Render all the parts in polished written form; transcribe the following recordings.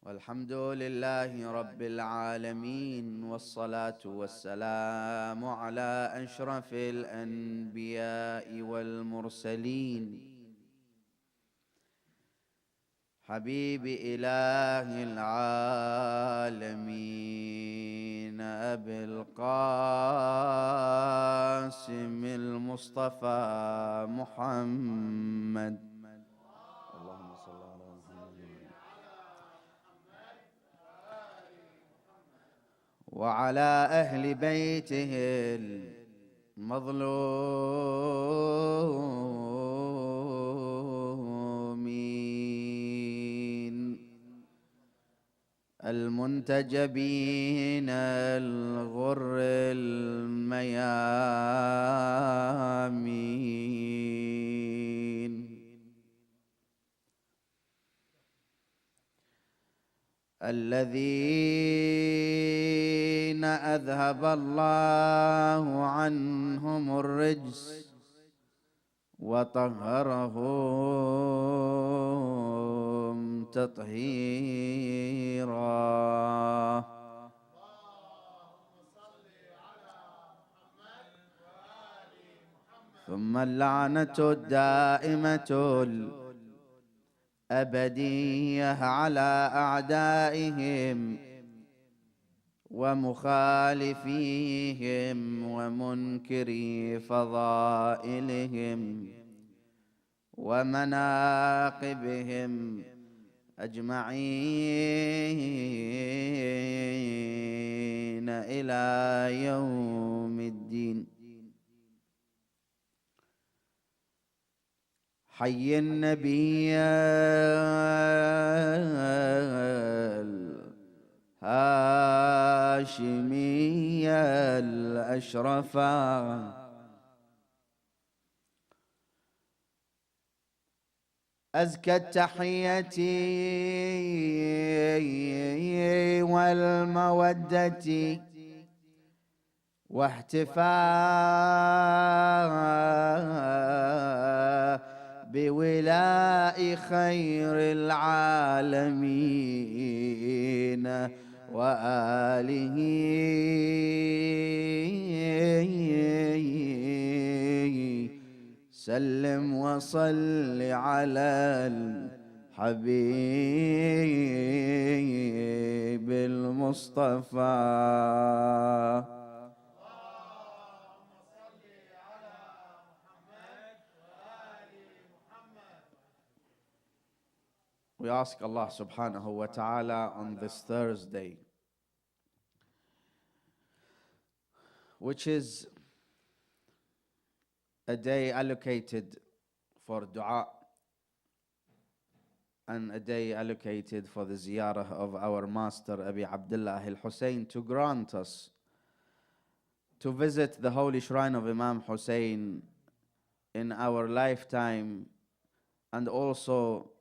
والحمد لله رب العالمين، والصلاة والسلام على أشرف الأنبياء والمرسلين، حبيب إله العالمين أبي القاسم المصطفى محمد. اللهم صل على محمد وعلى أهل بيته المظلومين المنتجبين الغر الميامين الذين أذهب الله عنهم الرجس وطهرهم تطهيرا. ثم اللعنة الدائمة الأبدية على أعدائهم ومخالفيهم ومنكري فضائلهم ومناقبهم أجمعين إلى يوم الدين. حي النبي الهاشمي الأشرف أزكى التحية والمودة واحتفاء بولاء خير العالمين وآله سلم وصل على الحبيب المصطفى. We ask Allah subhanahu wa ta'ala on this Thursday, which is a day allocated for dua and a day allocated for the ziyarah of our master Abi Abdullah al-Hussein, to grant us to visit the holy shrine of Imam Hussein in our lifetime, and also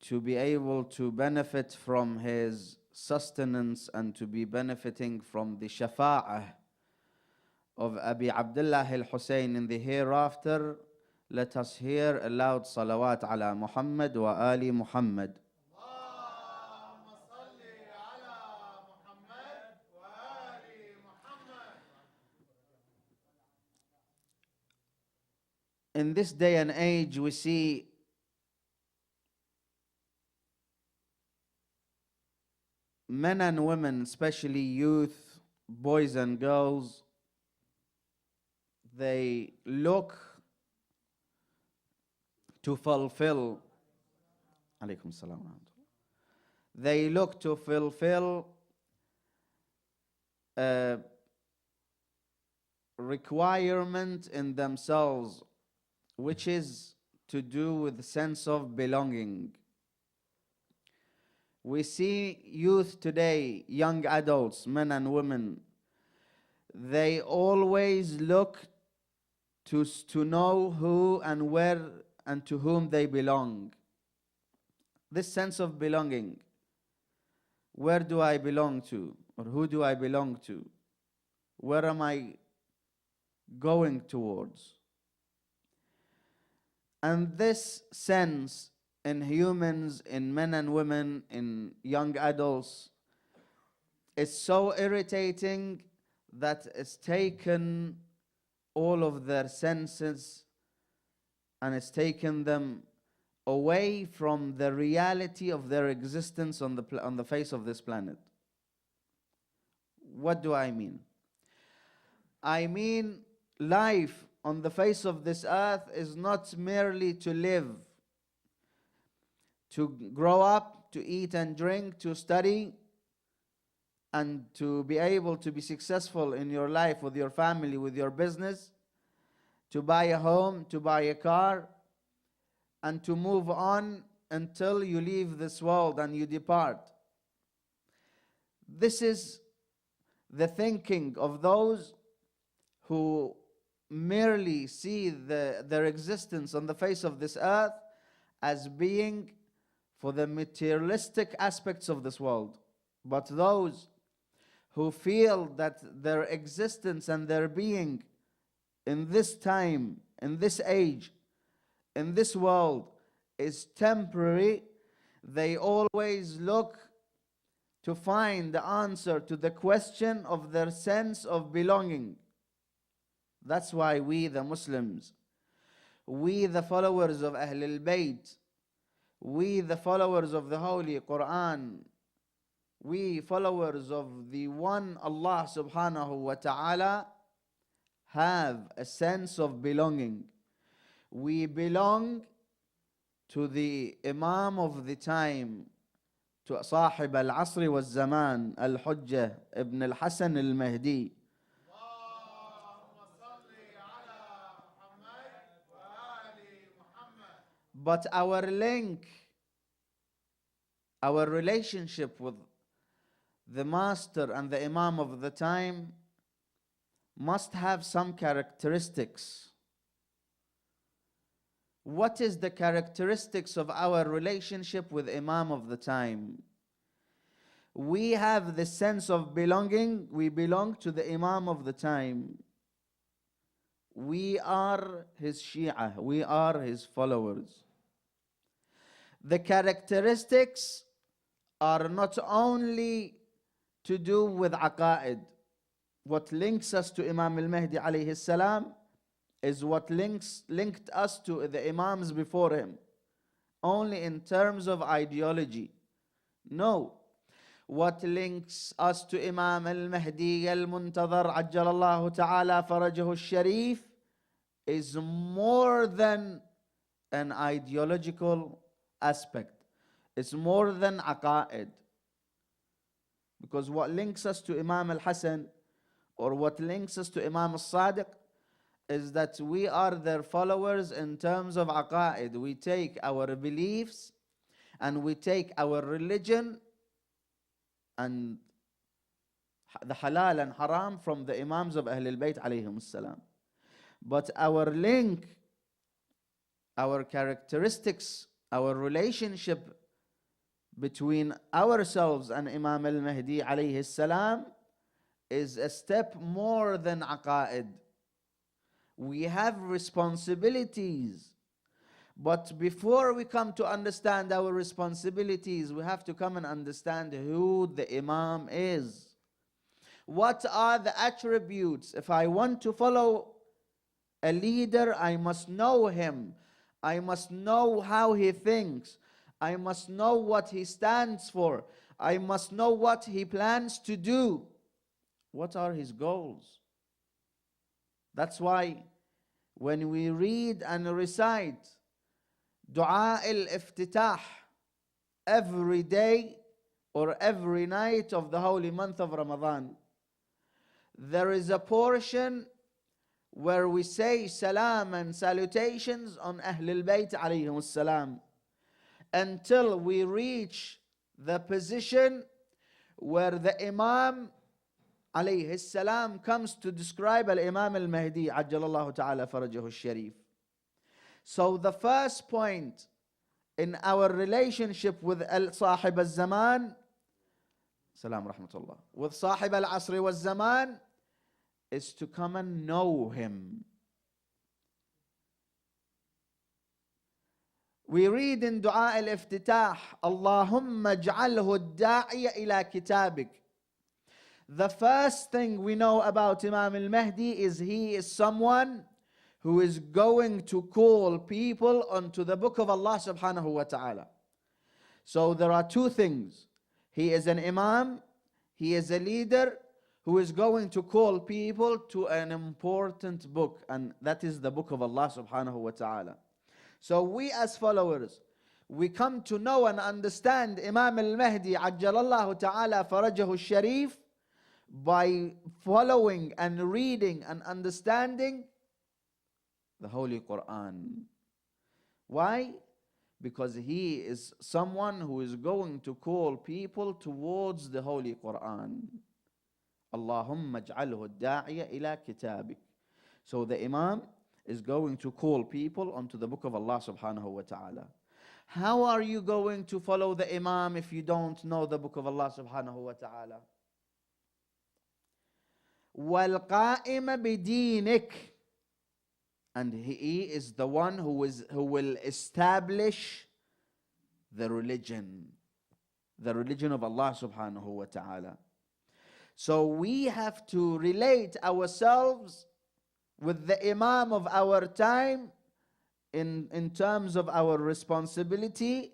to be able to benefit from his sustenance and to be benefiting from the shafa'ah of Abi Abdullah al-Hussein in the hereafter. Let us hear a loud salawat ala Muhammad wa Ali Muhammad. In this day and age, we see men and women, especially youth, boys and girls, they look to fulfill alaykum salam wa rahmatullah. They look to fulfill a requirement in themselves, which is to do with the sense of belonging. We see youth today, young adults, men and women, they always look to know who and where and to whom they belong. This sense of belonging. Where do I belong to? Or who do I belong to? Where am I going towards? And this sense in humans, in men and women, in young adults, is so irritating that it's taken all of their senses and it's taken them away from the reality of their existence on the face of this planet. What do I mean? I mean, life on the face of this earth is not merely to live, to grow up, to eat and drink, to study, and to be able to be successful in your life, with your family, with your business, to buy a home, to buy a car, and to move on until you leave this world and you depart. This is the thinking of those who merely see their existence on the face of this earth as being for the materialistic aspects of this world. But those who feel that their existence and their being in this time, in this age, in this world is temporary, they always look to find the answer to the question of their sense of belonging. That's why we, the Muslims, we, the followers of Ahl al-Bayt, we, the followers of the Holy Quran, we, followers of the one Allah subhanahu wa ta'ala, have a sense of belonging. We belong to the Imam of the time, to Sahib al-Asr wal-Zaman, Al-Hujjah ibn al-Hasan al-Mahdi. But our link, our relationship with the Master and the Imam of the time must have some characteristics. What is the characteristics of our relationship with Imam of the time? We have the sense of belonging. We belong to the Imam of the time. We are his Shia. We are his followers. The characteristics are not only to do with aqa'id. What links us to Imam al-Mahdi alayhi salam is what linked us to the Imams before him, only in terms of ideology. No. What links us to Imam al-Mahdi al-Muntadhar ajjalallahu ta'ala farajahu al-Sharif is more than an ideological aspect. It's more than aqa'id. Because what links us to Imam al-Hasan, or what links us to Imam al-Sadiq, is that we are their followers in terms of aqa'id. We take our beliefs and we take our religion and the halal and haram from the Imams of Ahl al-Bayt alayhim salam. But our link, our characteristics, our relationship between ourselves and Imam al-Mahdi alayhi salam is a step more than aqa'id. We have responsibilities. But before we come to understand our responsibilities, we have to come and understand who the Imam is. What are the attributes? If I want to follow a leader, I must know him. I must know how he thinks. I must know what he stands for. I must know what he plans to do. What are his goals? That's why when we read and recite Dua al-Iftitah every day or every night of the holy month of Ramadan, there is a portion where we say salam and salutations on Ahl al-Bayt alayhim salam, until we reach the position where the Imam alayhi salam comes to describe al-Imam al-Mahdi ajjalallahu ta'ala farajahu al-Sharif. So the first point in our relationship with Sahib al-Zaman, salam rahmatullah, with Sahib al-Asr wal-Zaman, is to come and know him. We read in Dua al-Iftitah, Allahumma ij'alhu ad-da'iya ila kitabik. The first thing we know about Imam al-Mahdi is he is someone who is going to call people onto the book of Allah subhanahu wa ta'ala. So there are two things. He is an imam, he is a leader who is going to call people to an important book, and that is the book of Allah subhanahu wa ta'ala. So we as followers, we come to know and understand Imam al-Mahdi ajjalallahu ta'ala farajahu sharif by following and reading and understanding the Holy Quran. Why? Because he is someone who is going to call people towards the Holy Quran. Allahumma ij'alhu ad-da'iya ila kitabik. So the Imam is going to call people onto the book of Allah subhanahu wa ta'ala. How are you going to follow the Imam if you don't know the book of Allah subhanahu wa ta'ala? وَالْقَائِمَ بِدِينِكَ. And he is the one who will establish the religion of Allah subhanahu wa ta'ala. So we have to relate ourselves with the Imam of our time in terms of our responsibility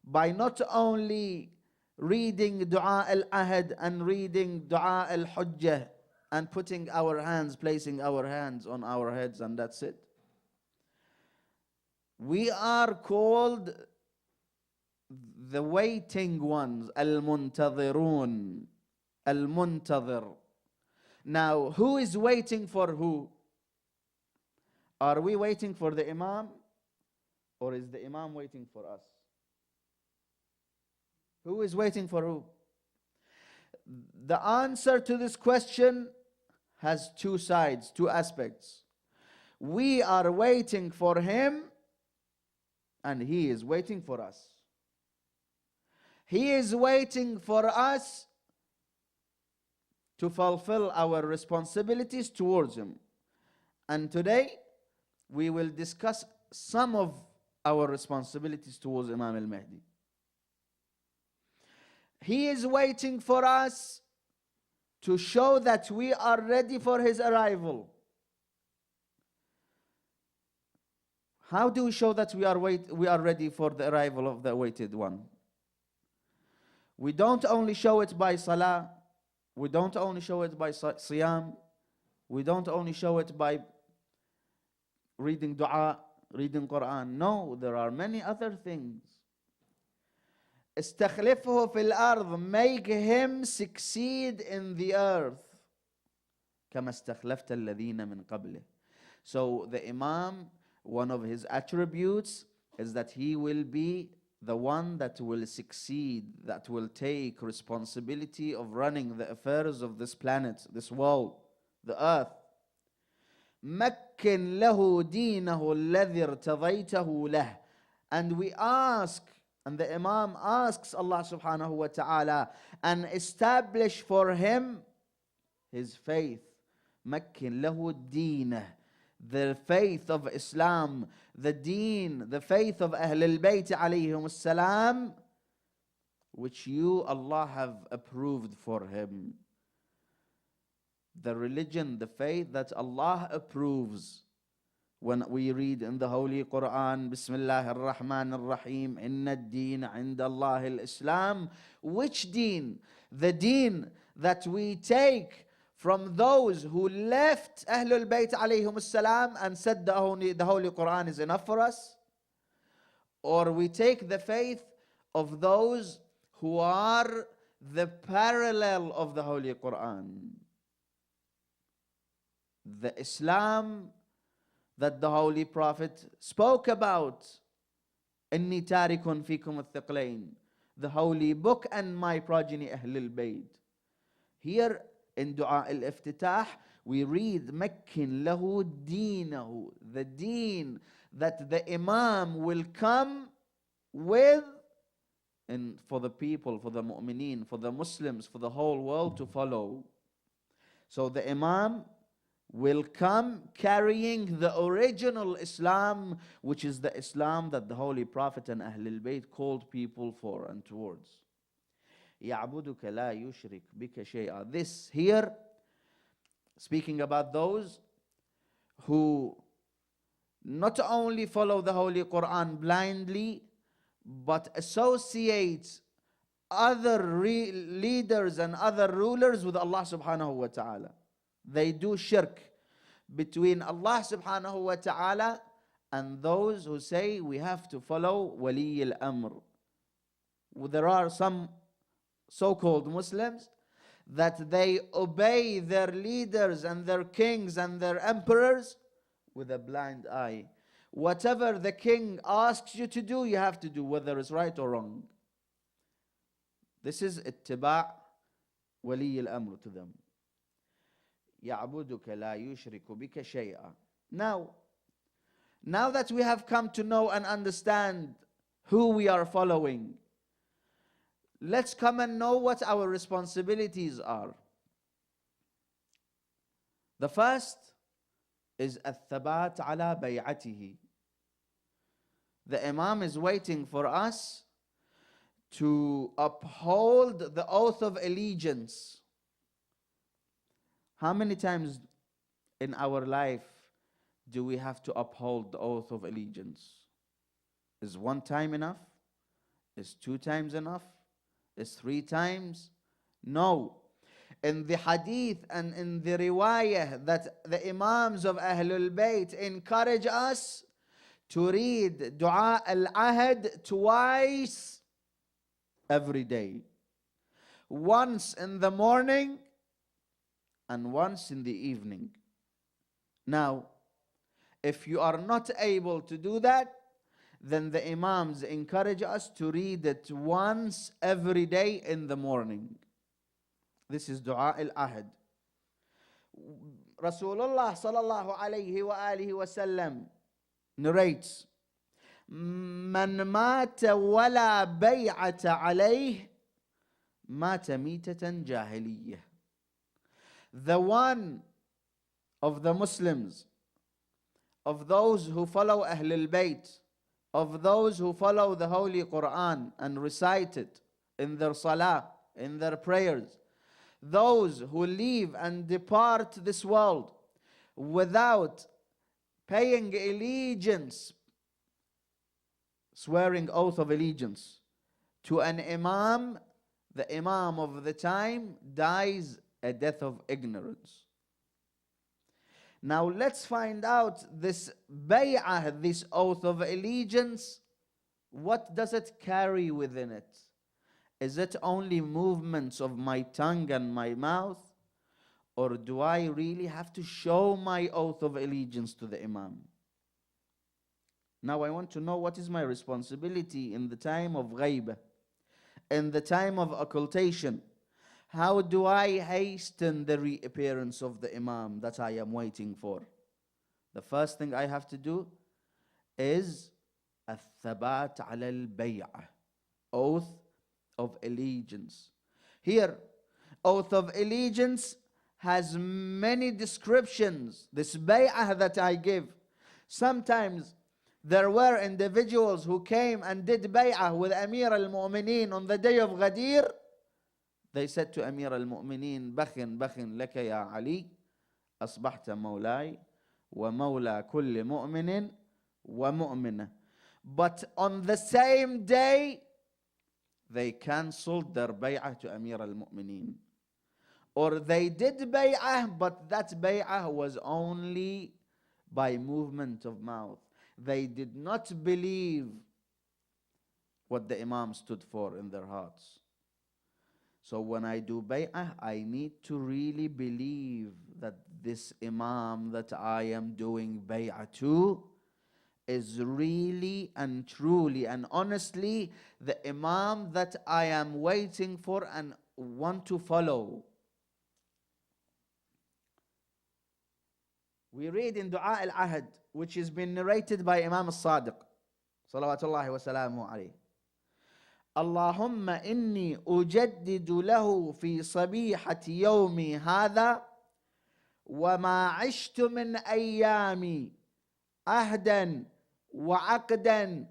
by not only reading Dua al-Ahad and reading Dua al-Hujjah and putting our hands, placing our hands on our heads, and that's it. We are called the waiting ones, al-muntadhirun, al-muntadhir. Now, who is waiting for who? Are we waiting for the Imam, or is the Imam waiting for us? Who is waiting for who? The answer to this question has two sides, two aspects. We are waiting for him, and he is waiting for us. He is waiting for us to fulfill our responsibilities towards him. And today, we will discuss some of our responsibilities towards Imam al-Mahdi. He is waiting for us to show that we are ready for his arrival. How do we show that we are ready for the arrival of the awaited one? We don't only show it by salah, we don't only show it by siyam, we don't only show it by reading dua, reading Quran. No, there are many other things. استخلفه في الأرض, make him succeed in the earth. كما استخلفت الذين من قبله. So the Imam, one of his attributes is that he will be the one that will succeed, that will take responsibility of running the affairs of this planet, this world, the earth. مكن له دينه الذي ارتضيته له. And we ask, and the Imam asks Allah subhanahu wa ta'ala, and establish for him his faith. مكن له دينه, the faith of Islam, the deen, the faith of Ahl al-Bayt alayhim as-salam, which you, Allah, have approved for him. The religion, the faith that Allah approves. When we read in the Holy Quran, Bismillah ar-Rahman ar-Rahim, Inna ad-deen 'inda Allah al-Islam. Which deen? The deen that we take from those who left Ahlul Bayt alayhim as-salam and said the Holy Quran is enough for us? Or we take the faith of those who are the parallel of the Holy Quran? The Islam that the Holy Prophet spoke about, إِنِّي تَارِكٌ فِيكُمُ الثِّقْلَيْنِ, the Holy Book and my progeny Ahlul Bayt. Here in Dua al-Iftitah, we read مَكِّن لَهُ دِينَهُ, the deen that the Imam will come with and for the people, for the mu'mineen, for the Muslims, for the whole world to follow. So the Imam will come carrying the original Islam, which is the Islam that the Holy Prophet and Ahlul Bayt called people for and towards. يَعْبُدُكَ لَا يُشْرِكْ بِكَ شَيْئًا. This here, speaking about those who not only follow the Holy Quran blindly, but associate other leaders and other rulers with Allah subhanahu wa ta'ala. They do shirk between Allah subhanahu wa ta'ala and those who say we have to follow Wali al-Amr. There are some so-called Muslims that they obey their leaders and their kings and their emperors with a blind eye. Whatever the king asks you to do, you have to do, whether it's right or wrong. This is اتباع ولي الأمر to them. يَعْبُدُكَ لَا يُشْرِكُ بِكَ شَيْئًا. Now that we have come to know and understand who we are following, let's come and know what our responsibilities are. The first is الثبات على بيعته. The Imam is waiting for us to uphold the oath of allegiance. How many times in our life do we have to uphold the oath of allegiance? Is one time enough? Is 2 times enough? Is 3 times? No. In the hadith and in the riwayah that the Imams of Ahlul Bayt encourage us to read Dua al-Ahd twice every day. Once in the morning and once in the evening. Now, if you are not able to do that, then the Imams encourage us to read it once every day in the morning. This is Dua al-Ahd. Rasulullah sallallahu alayhi wa alihi wa sallam narrates, من مات ولا بيعة عليه مات ميتة جاهلية. The one of the Muslims, of those who follow Ahlul Bayt, of those who follow the Holy Quran and recite it in their salah, in their prayers, those who leave and depart this world without paying allegiance, swearing oath of allegiance to an Imam, the Imam of the time dies a death of ignorance. Now let's find out this bay'ah, this oath of allegiance, what does it carry within it? Is it only movements of my tongue and my mouth? Or do I really have to show my oath of allegiance to the Imam? Now I want to know what is my responsibility in the time of ghaibah, in the time of occultation. How do I hasten the reappearance of the Imam that I am waiting for? The first thing I have to do is الثبات على البيعة, oath of allegiance. Here, oath of allegiance has many descriptions. This bay'ah that I give, sometimes there were individuals who came and did bay'ah with Amir al-Mu'mineen on the day of Ghadir. They said to Amir al-Mu'mineen, بخن بخن لك يا علي أصبحت مولاي ومولى كل مؤمن ومؤمنة. But on the same day, they cancelled their bay'ah to Amir al-Mu'mineen. Or they did bay'ah, but that bay'ah was only by movement of mouth. They did not believe what the Imam stood for in their hearts. So when I do bay'ah, I need to really believe that this Imam that I am doing bay'ah to is really and truly and honestly the Imam that I am waiting for and want to follow. We read in Dua al-Ahd, which has been narrated by Imam al-Sadiq, salawatullahi wa salamu alayhi. اللهم إني أجدد له في صبيحة يومي هذا وما عشت من أيامي عهدا وعقدا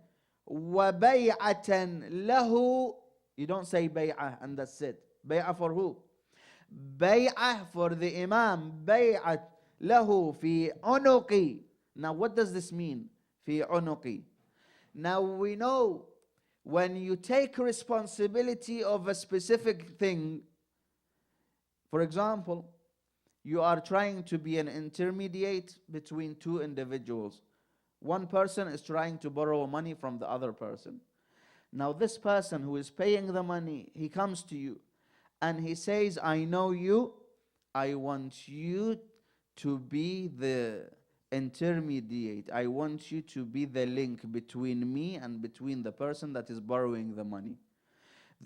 وبيعة له. You don't say bay'ah and that's it. Bay'ah for who? Bay'ah for the Imam. Bay'ah له في عنقي. Now what does this mean? في عنقي. Now we know when you take responsibility of a specific thing, for example, you are trying to be an intermediate between two individuals. One person is trying to borrow money from the other person. Now this person who is paying the money, he comes to you and he says, I know you, I want you to be the intermediate. I want you to be the link between me and between the person that is borrowing the money.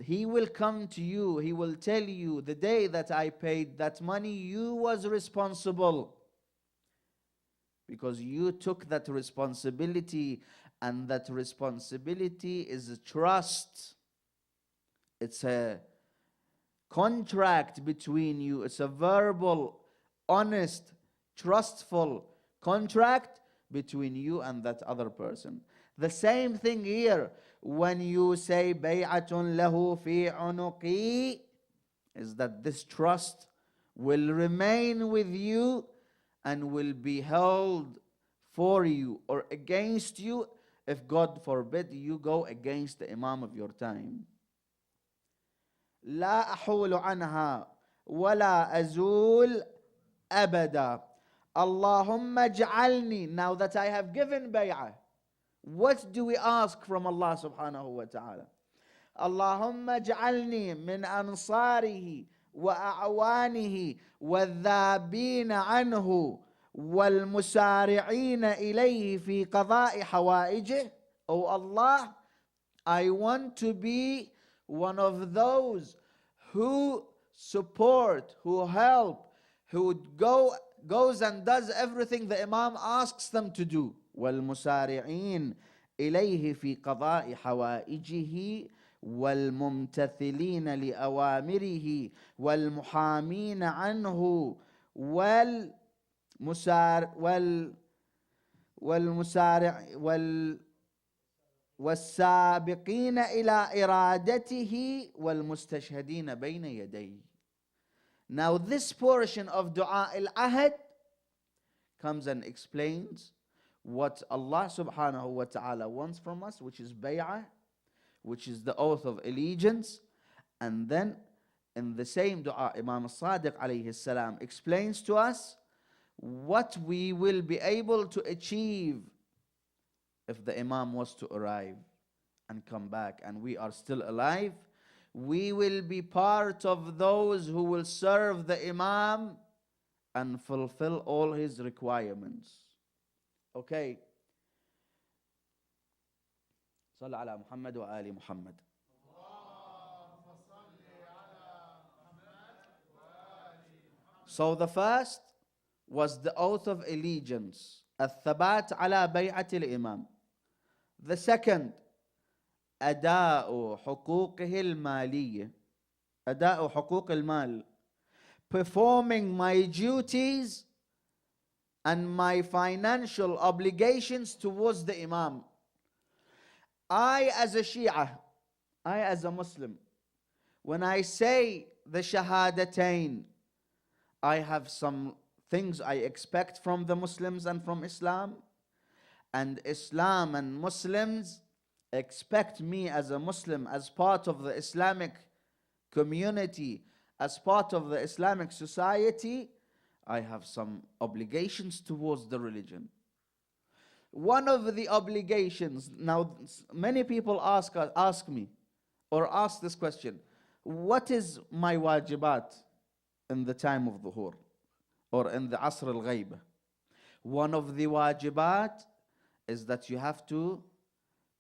He will come to you, he will tell you, the day that I paid that money, you was responsible. Because you took that responsibility, and that responsibility is a trust. It's a contract between you. It's a verbal, honest, trustful contract between you and that other person. The same thing here. When you say بَيْعَةٌ لَهُ فِي عُنُقِي, is that this trust will remain with you and will be held for you or against you if, God forbid, you go against the Imam of your time. لا أحول عنها ولا أزول أبدا. اللهم اجعلني. Now that I have given bay'ah, what do we ask from Allah subhanahu wa ta'ala? اللهم اجعلني من أنصاره وأعوانه والذابين عنه والمسارعين إليه في قضاء حوائجه. Oh Allah, I want to be one of those who support, who help, who goes and does everything the Imam asks them to do. والمسارعين إليه في قضاء حوائجه والممتثلين لأوامره والمحامين عنه والسابقين إلى إرادته والمستشهدين بين يديه. Now this portion of Dua al-Ahad comes and explains what Allah subhanahu wa ta'ala wants from us, which is bay'ah, which is the oath of allegiance. And then in the same dua, Imam al-Sadiq alayhi salam explains to us what we will be able to achieve if the Imam was to arrive and come back and we are still alive. We will be part of those who will serve the Imam and fulfill all his requirements. Okay. صل على محمد وآل محمد. So the first was the oath of allegiance, الثبات على بيعة الإمام. The second, أداء حقوقه المالية, أداء حقوق المال, performing my duties and my financial obligations towards the Imam. I as a Shia, I as a Muslim, when I say the Shahadatain, I have some things I expect from the Muslims and from Islam, and Islam and Muslims expect me as a Muslim, as part of the Islamic community, as part of the Islamic society. I have some obligations towards the religion. One of the obligations, now many people ask me or ask this question, what is my wajibat in the time of dhuhr or in the asr al-ghayb? One of the wajibat is that you have to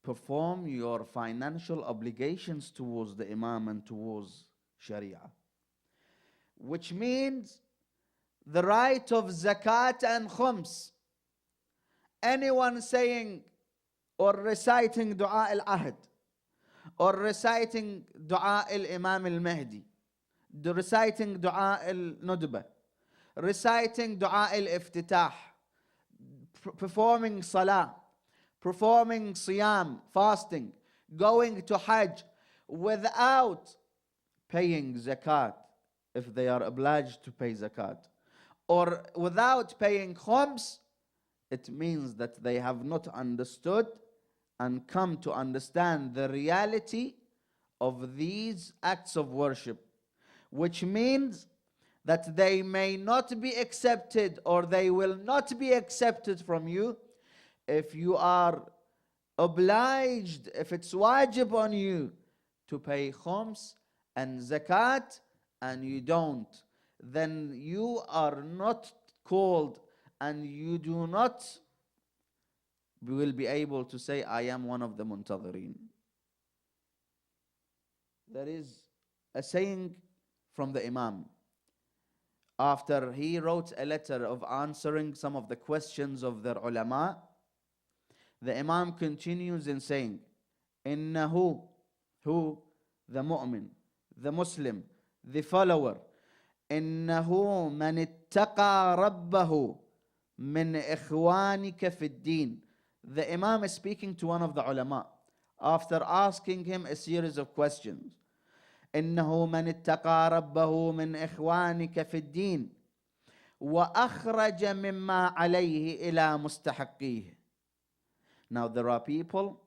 perform your financial obligations towards the Imam and towards Sharia, which means the right of zakat and khums. Anyone saying or reciting Dua al-Ahd or reciting Dua al-Imam al-Mahdi, reciting Dua al-Nudbah, reciting dua al-iftitah, performing salah, performing siyam, fasting, going to hajj, without paying zakat, if they are obliged to pay zakat, or without paying khums, it means that they have not understood and come to understand the reality of these acts of worship, which means that they may not be accepted, or they will not be accepted from you if you are obliged, if it's wajib on you to pay khums and zakat, and you don't, then you are not called, and you do not will be able to say, I am one of the muntadhirin. There is a saying from the Imam. After he wrote a letter of answering some of the questions of their ulama, the Imam continues in saying, Innahu, who, the mu'min, the Muslim, the follower, Innahu man ittaqa rabbahu min ikhwanika fid din. The Imam is speaking to one of the ulama after asking him a series of questions. إنه من اتقى ربه من إخوانك في الدين وأخرج مما عليه إلى مستحقيه. Now there are people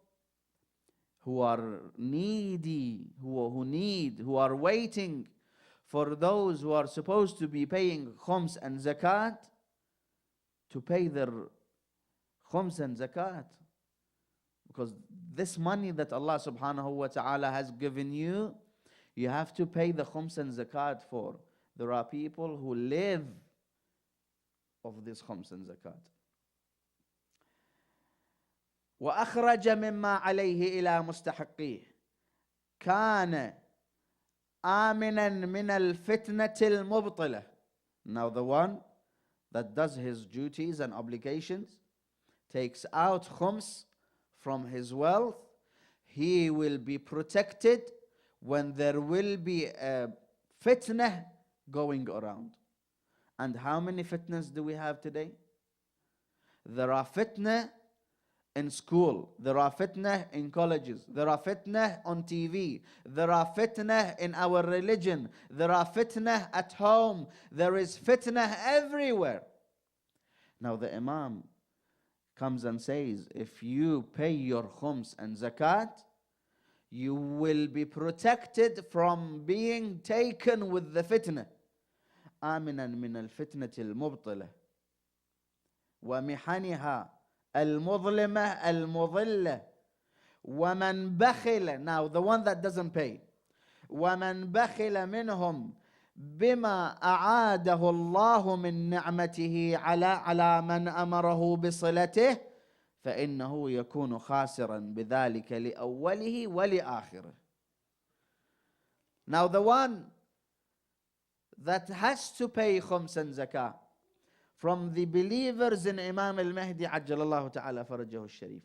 who are needy, who are waiting for those who are supposed to be paying khums and zakat to pay their khums and zakat. Because this money that Allah subhanahu wa ta'ala has given you, you have to pay the khums and zakat for. There are people who live of this khums and zakat. وأخرج مما عليه إلى مستحقيه كان آمنا من الفتنة المبطلة. Now the one that does his duties and obligations, takes out khums from his wealth, he will be protected when there will be a fitnah going around. And how many fitnas do we have today? There are fitnah in school, there are fitnah in colleges, there are fitnah on TV, there are fitnah in our religion, there are fitnah at home, there is fitnah everywhere. Now the Imam comes and says, if you pay your khums and zakat, you will be protected from being taken with the fitnah. آمنا من الفتنة المبطلة ومحنها المظلمة المضلة ومن بخل. Now the one that doesn't pay. ومن بخل منهم بما أعاده الله من نعمته على من أمره بصلته فإنه يكون خاسرا بذلك لأوله ولآخره. Now the one that has to pay khums and zakah from the believers in Imam al-Mahdi ajjalallahu ta'ala farajahu al-sharif,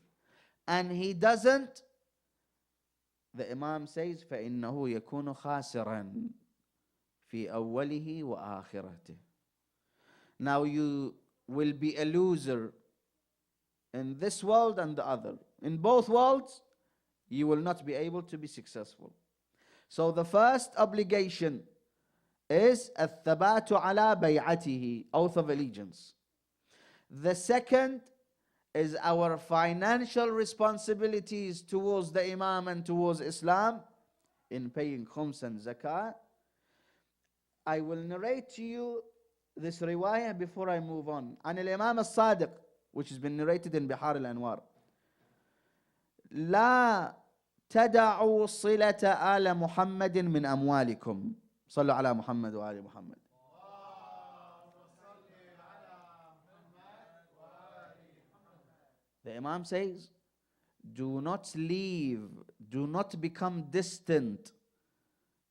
and he doesn't, the Imam says فإنه يكون خاسرا في أوله وآخرته. Now you will be a loser in this world and the other. In both worlds, you will not be able to be successful. So the first obligation is الثبات على بيعته, oath of allegiance. The second is our financial responsibilities towards the Imam and towards Islam in paying khums and zakah. I will narrate to you this riwayah before I move on. عن الإمام الصادق, which has been narrated in بحار الأنوار. لا تدعوا صلة آل محمد من أموالكم. صلوا على محمد وآل محمد. The Imam says, do not leave, do not become distant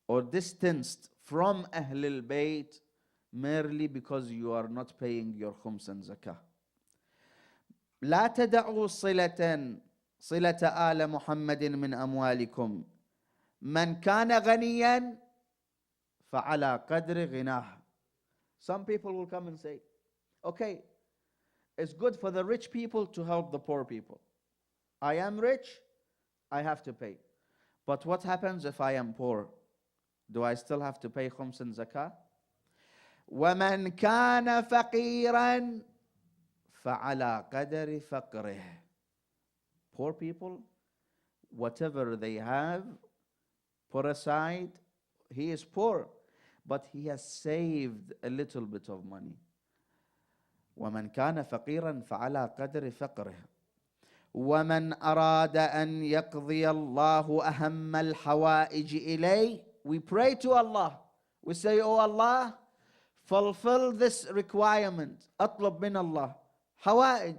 or distanced from Ahlul Bayt merely because you are not paying your khums and zakah. لا تدعوا صلة آل محمد من أموالكم من كان غنيا فعلى قدر غناه. Some people will come and say, okay, it's good for the rich people to help the poor people. I am rich, I have to pay. But what happens if I am poor? Do I still have to pay khums and zakah? وَمَنْ كَانَ فَقِيرًا فَعَلَى قَدَرِ فَقْرِهِ. Poor people, whatever they have, put aside. He is poor, but he has saved a little bit of money. وَمَنْ كَانَ فَقِيرًا فَعَلَى قَدْرِ فَقْرِهِ وَمَنْ أَرَادَ أَنْ يَقْضِيَ اللَّهُ أَهَمَّ الْحَوَائِجِ إِلَيْهِ. We pray to Allah. We say, oh Allah, fulfill this requirement. أطلب من الله حوائج.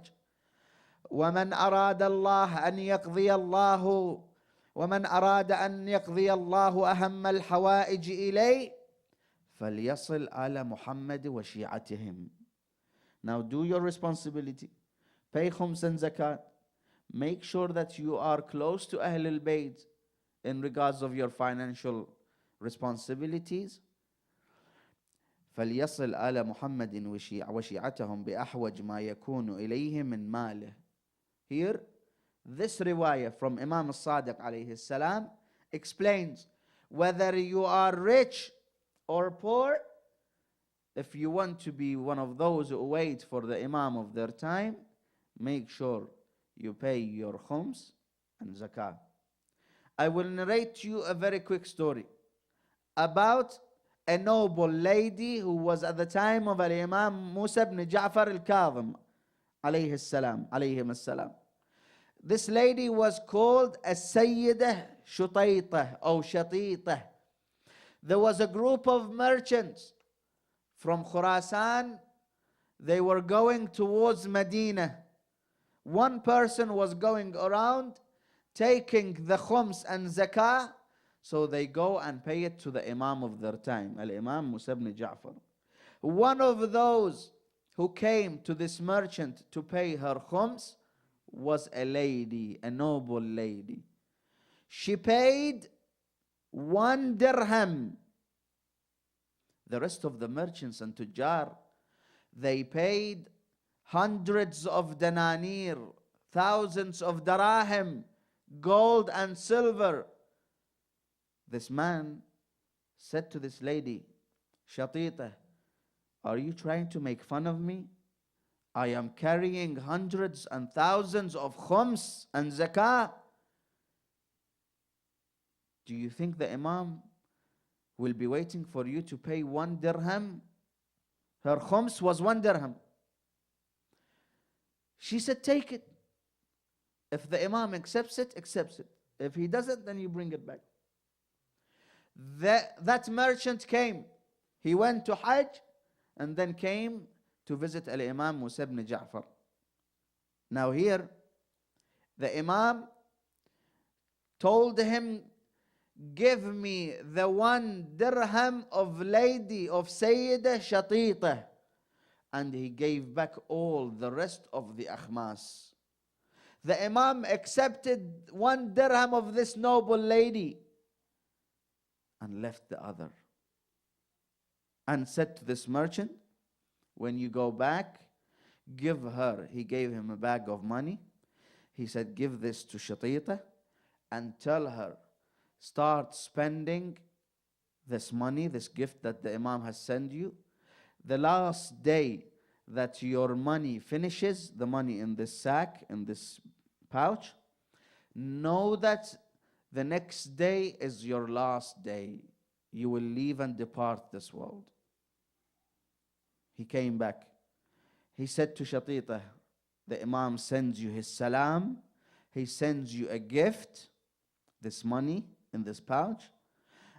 ومن أراد الله أن يقضي الله ومن أراد أن يقضي الله أهم الحوائج إليه فليصل آل محمد وشيعتهم. Now do your responsibility. Pay khums and zakat. Make sure that you are close to Ahl al-Bayt in regards of your financial responsibilities. فليصل آل محمد وشيعتهم بأحوج ما يكون إليه من ماله. Here, this riwayah from Imam al-Sadiq alayhi salam explains whether you are rich or poor, if you want to be one of those who wait for the Imam of their time, make sure you pay your khums and zakah. I will narrate to you a very quick story about a noble lady who was at the time of Imam Musa ibn Ja'far al-Kadhim alayhi salam. This lady was called As-Sayyidah Shutaytah or Shatitah. There was a group of merchants from Khurasan. They were going towards Medina. One person was going around taking the khums and zakah, so they go and pay it to the Imam of their time, Al-Imam Musa ibn Ja'far. One of those who came to this merchant to pay her khums was a lady, a noble lady. She paid 1 dirham. The rest of the merchants and tujjar, they paid hundreds of dananir, thousands of darahim, gold and silver. This man said to this lady, Shatita, are you trying to make fun of me? I am carrying hundreds and thousands of khums and zakah. Do you think the Imam will be waiting for you to pay 1 dirham? Her khums was 1 dirham. She said, take it. If the Imam accepts it, accepts it. If he doesn't, then you bring it back. That merchant came. He went to Hajj and then came to visit Al-Imam Musa ibn Ja'far. Now here, the Imam told him, give me the 1 dirham of lady of Sayyidah Shatita. And he gave back all the rest of the akhmas. The Imam accepted 1 dirham of this noble lady and left the other. And said to this merchant, when you go back, give her. He gave him a bag of money. He said, give this to Shatita and tell her, start spending this money, this gift that the Imam has sent you. The last day that your money finishes, the money in this sack, in this pouch, know that the next day is your last day. You will leave and depart this world. He came back. He said to Shatita, the Imam sends you his salam. He sends you a gift, this money in this pouch.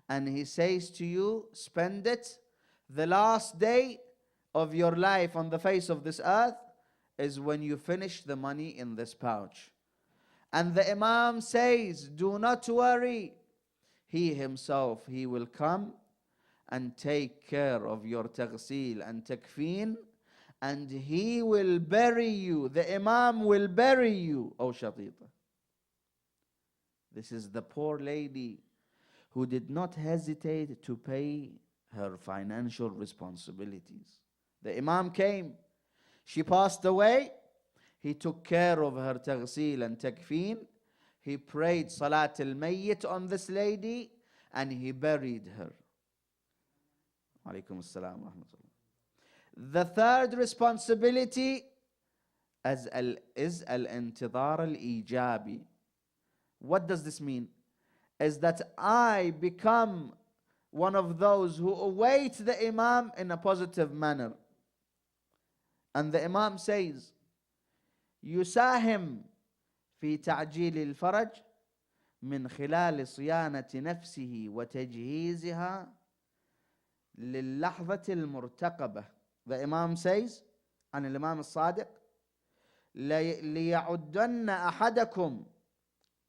And he says to you, spend it. The last day of your life on the face of this earth is when you finish the money in this pouch. And the Imam says, do not worry. He himself, he will come and take care of your taghsil and takfeen, and he will bury you. The Imam will bury you, O Shatita. This is the poor lady who did not hesitate to pay her financial responsibilities. The Imam came, she passed away, he took care of her taghsil and takfeen, he prayed Salat al-Mayyit on this lady, and he buried her. Alaykum as-salam wa rahmatullah. The third responsibility is al-intidhar al-ijabi. What does this mean? Is that I become one of those who await the Imam in a positive manner. And the Imam says, يساهم في تعجيل الفرج من خلال صيانة نفسه وتجهيزها للحظة المرتقبة. The Imam says, عن الإمام الصادق, ليعدن أحدكم,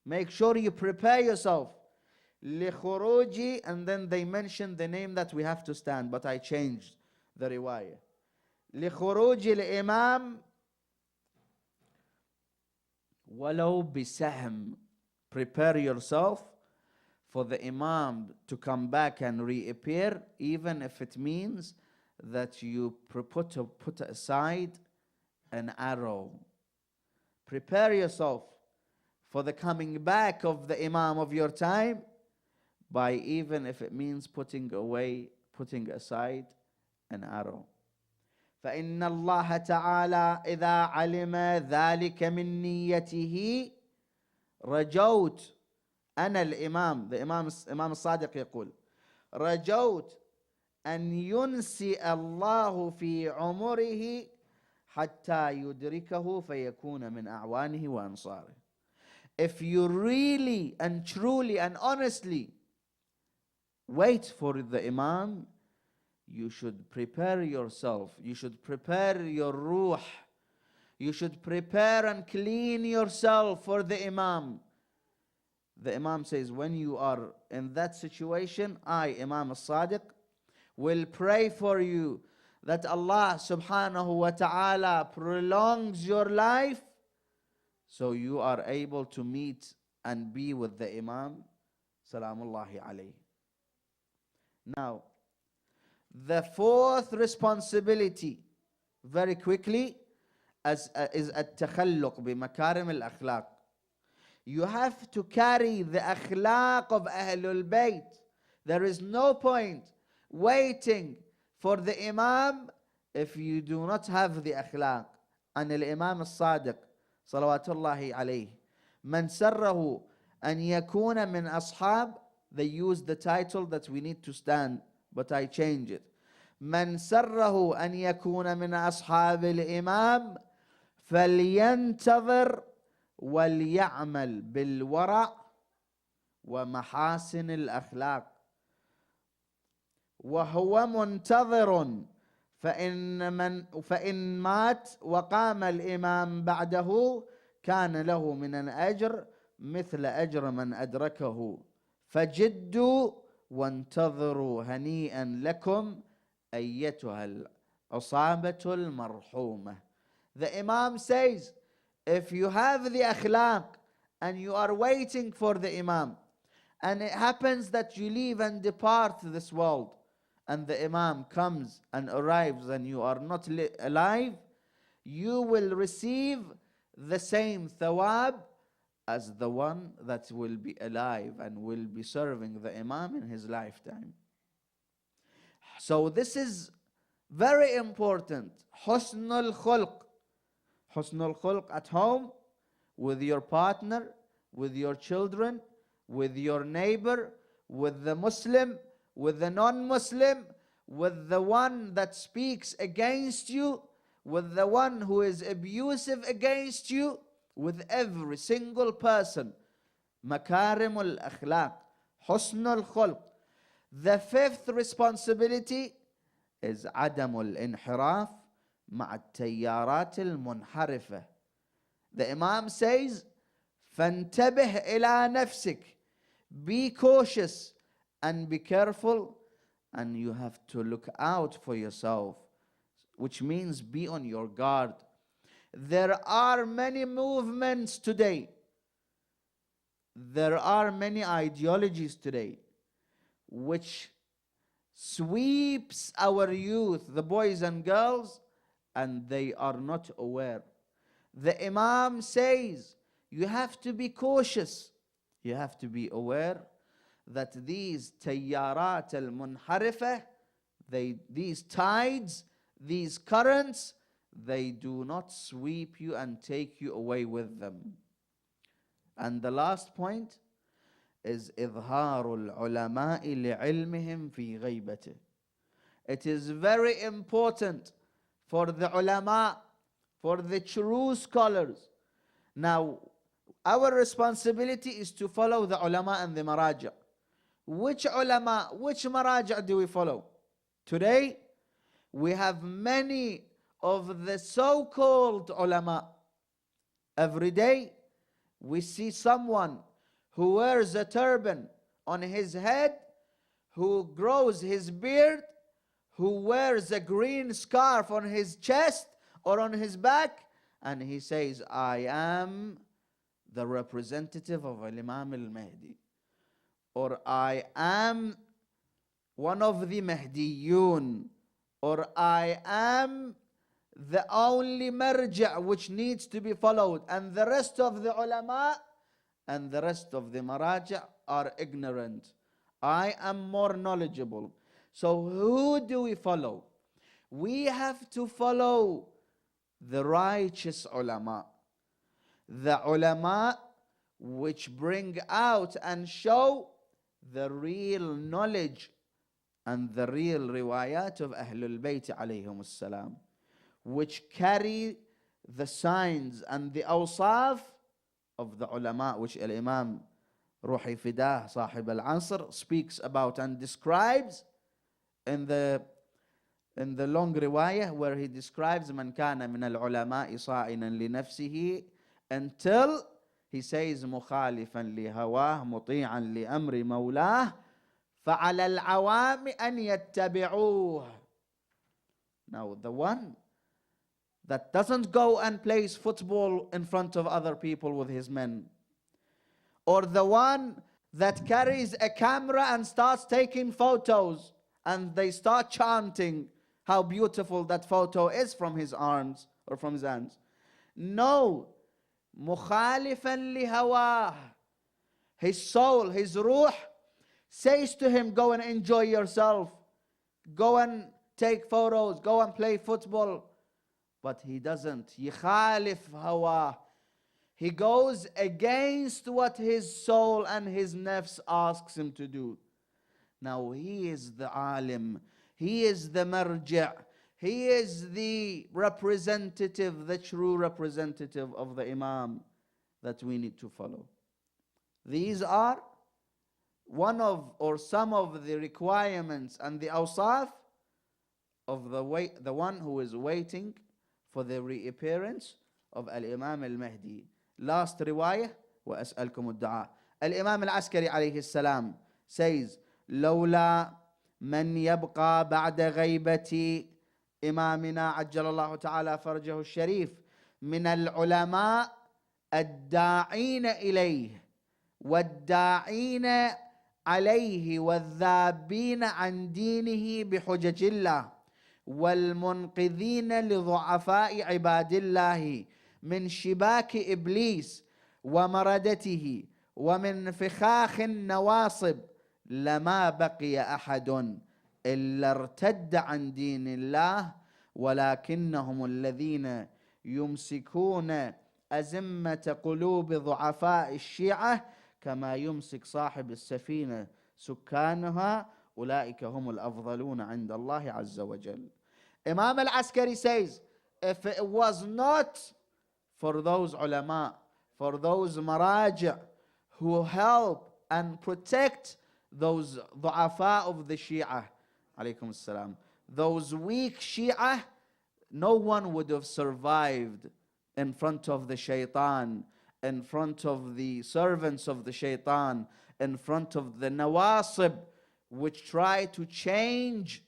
make sure you prepare yourself, لخروجي, and then they mention the name that we have to stand, but I changed the riwayah. لخروج الإمام ولو بسهم. Prepare yourself for the Imam to come back and reappear, even if it means that you put aside an arrow. Prepare yourself for the coming back of the Imam of your time, by even if it means putting aside an arrow. فإن الله تعالى إذا علم ذلك من نيته رجوت أنا الإمام. The Imam الصادق يقول رجوت أن ينسي الله في عمره حتى يدركه فيكون من أعوانه وأنصاره. If you really and truly and honestly wait for the Imam, you should prepare yourself, you should prepare your ruh, you should prepare and clean yourself for the Imam. The Imam says, when you are in that situation, I, Imam al-Sadiq, will pray for you that Allah subhanahu wa ta'ala prolongs your life so you are able to meet and be with the Imam salamullahi alayhi. Now, the fourth responsibility, very quickly, is التخلق بمكارم الأخلاق. You have to carry the akhlaq of Ahlul Bayt. There is no point waiting for the Imam if you do not have the akhlaq. And الإمام الصادق صلوات الله عليه من سره أن يكون من أصحاب, they use the title that we need to stand, but I change it. من سره أن يكون من أصحاب الإمام فلينتظر وليعمل بالورع ومحاسن الأخلاق وهو منتظر فإن مات وقام الإمام بعده كان له من الأجر مثل أجر من أدركه فجدوا وانتظروا هنيئا لكم أيتها العصابة المرحومة. The Imam says, if you have the akhlaq and you are waiting for the Imam, and it happens that you leave and depart this world, and the Imam comes and arrives and you are not alive, you will receive the same thawab as the one that will be alive and will be serving the Imam in his lifetime. So this is very important. Husnul khulq. Husnul khulq at home, with your partner, with your children, with your neighbor, with the Muslim, with the non-Muslim, with the one that speaks against you, with the one who is abusive against you, with every single person. Makarimul akhlaq, husnul khulq. The fifth responsibility is adamul inhiraf مع التيارات المنحرفة. The Imam says, فانتبه إلى نفسك. Be cautious and be careful, and you have to look out for yourself, which means be on your guard. There are many movements today. There are many ideologies today which sweeps our youth, the boys and girls, and they are not aware. The Imam says, you have to be cautious. You have to be aware that these tayyarat al-munharifah, these tides, these currents, they do not sweep you and take you away with them. And the last point is إظهار العلماء لعلمهم في غيبته. It is very important for the ulama, for the true scholars. Now, our responsibility is to follow the ulama and the maraja. Which ulama, which maraja do we follow? Today, we have many of the so-called ulama. Every day, we see someone who wears a turban on his head, who grows his beard, who wears a green scarf on his chest or on his back, and he says, I am the representative of Imam al-Mahdi, or I am one of the Mahdiyun, or I am the only marja' which needs to be followed, and the rest of the ulama and the rest of the maraja' are ignorant. I am more knowledgeable. So who do we follow? We have to follow the righteous ulama, the ulama which bring out and show the real knowledge and the real riwayat of Ahlul Bayt alayhim as-salam, which carry the signs and the awsaf of the ulama, which Al-Imam Ruhi Fidah, Sahib al-Asr, speaks about and describes in the long riwayah, where he describes man kana min al-ulama'i sa'inan li nafsihi, until he says mukhalifan li hawah muti'an li amri mawlah fa'ala al-awami an yattabi'uh. Now the one that doesn't go and plays football in front of other people with his men, or the one that carries a camera and starts taking photos and they start chanting how beautiful that photo is from his arms or from his hands. No, mukhalifan li hawah. His soul, his ruh says to him, go and enjoy yourself, go and take photos, go and play football. But he doesn't. Yikhalif hawa. He goes against what his soul and his nafs asks him to do. Now he is the alim. He is the marja'. He is the representative, the true representative of the imam that we need to follow. These are one of or some of the requirements and the awsaf of the one who is waiting for the reappearance of Al-Imam Al-Mahdi. Last riwayah, وأسألكم الدعاء. Al-Imam Al-Askari alayhi salam says, لولا من يبقى بعد غيبة إمامنا عجل الله تعالى فرجه الشريف من العلماء الداعين إليه والداعين عليه والذابين عن دينه بحجج الله والمنقذين لضعفاء عباد الله من شباك إبليس ومردته ومن فخاخ النواصب لما بقي أحد إلا ارتد عن دين الله ولكنهم الذين يمسكون أزمة قلوب ضعفاء الشيعة كما يمسك صاحب السفينة سكانها أولئك هم الأفضلون عند الله عز وجل. Imam Al-Askari says, if it was not for those ulama, for those maraja who help and protect those du'afa of the Shia, alaykum as-salam, those weak Shia, no one would have survived in front of the shaitan, in front of the servants of the shaitan, in front of the nawasib, which try to change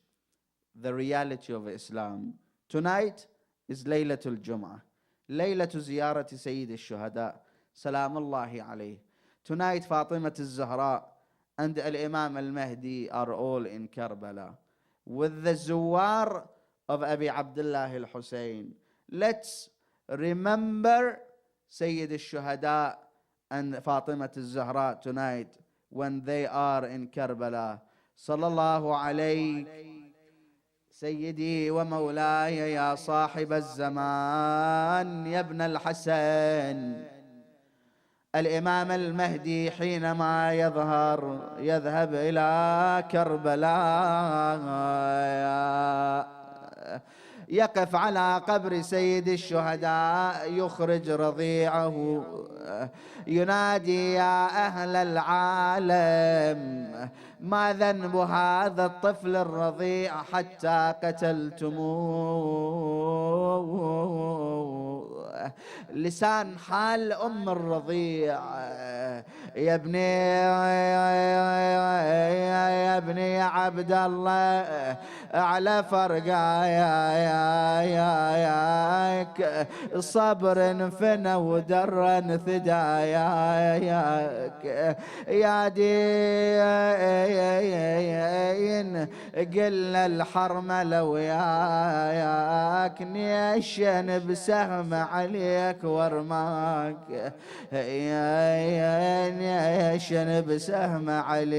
the reality of Islam. Tonight is Laylatul Jum'ah, Laylatul Ziyarati Sayyid al-Shuhada, Salamullahi alayh. Tonight, Fatima al-Zahra and Al-Imam Al-Mahdi are all in Karbala with the Zuwar of Abi Abdullah Al-Hussein. Let's remember Sayyid al-Shuhada and Fatima al-Zahra tonight when they are in Karbala. Sallallahu alayk سيدي ومولاي يا صاحب الزمان يا ابن الحسن. الإمام المهدي حينما يذهب إلى كربلاء يقف على قبر سيد الشهداء، يخرج رضيعه ينادي يا أهل العالم ما ذنب هذا الطفل الرضيع حتى قتلتموه. لسان حال أم الرضيع يا ابني يا عبد الله على فرقاياك صبر فنا ودرا ثداياك يا دين قلنا الحرملة وياك نيشن بسهم عليك ورماك نيشن بسهم عليك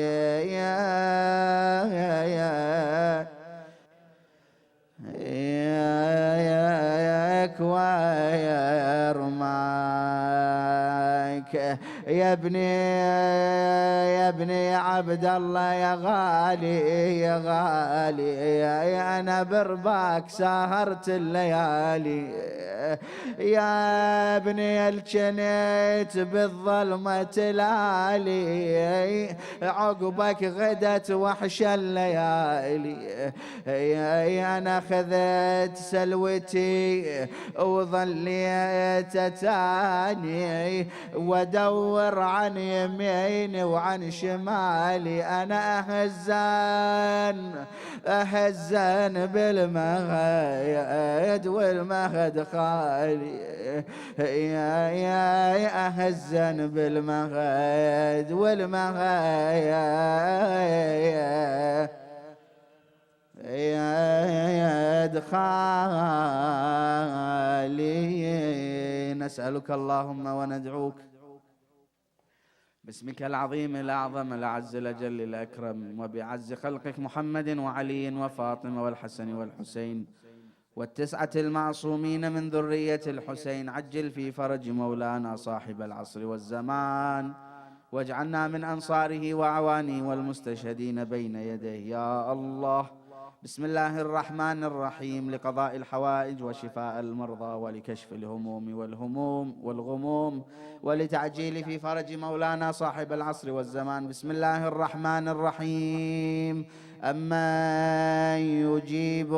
ويرماك يا ابني يا عبد الله يا غالي انا برباك سهرت الليالي يا ابني الجنيت بالظلمة تلالي عقبك غدت وحش الليالي انا خذت سلوتي وظليت تاني وادور عن يميني وعن شمالي انا اهزن بالمهد والمهد خالي يا اهزن بالمهد والمهد يا خالي. نسألك اللهم وندعوك باسمك العظيم الأعظم الأعز الأجل الأكرم وبعز خلقك محمد وعلي وفاطمة والحسن والحسين والتسعة المعصومين من ذرية الحسين، عجل في فرج مولانا صاحب العصر والزمان واجعلنا من أنصاره وعوانه والمستشهدين بين يديه يا الله. بسم الله الرحمن الرحيم. لقضاء الحوائج وشفاء المرضى ولكشف الهموم والغموم ولتعجيل في فرج مولانا صاحب العصر والزمان. بسم الله الرحمن الرحيم. أمن يجيب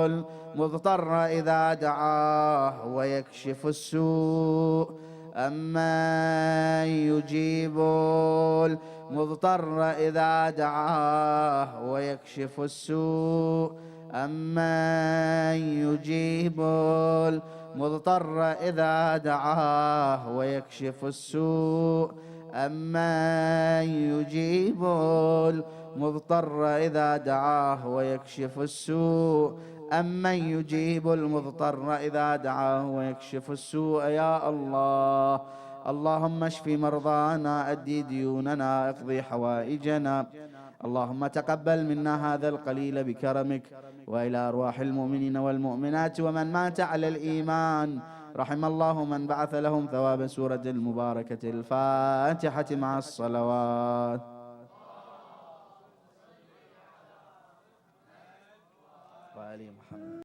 المضطر إذا دعاه ويكشف السوء أمن يجيب المضطر إذا دعاه ويكشف السوء أمن يجيب المضطر إذا دعاه ويكشف السوء أمن يجيب المضطر إذا دعاه ويكشف السوء أمن يجيب المضطر إذا دعاه ويكشف السوء يا الله. اللهم اشف مرضانا، أدي ديوننا، اقضي حوائجنا. اللهم تقبل منا هذا القليل بكرمك، وإلى أرواح المؤمنين والمؤمنات ومن مات على الإيمان. رحم الله من بعث لهم ثواب سورة المباركة الفاتحة مع الصلوات. وآل محمد.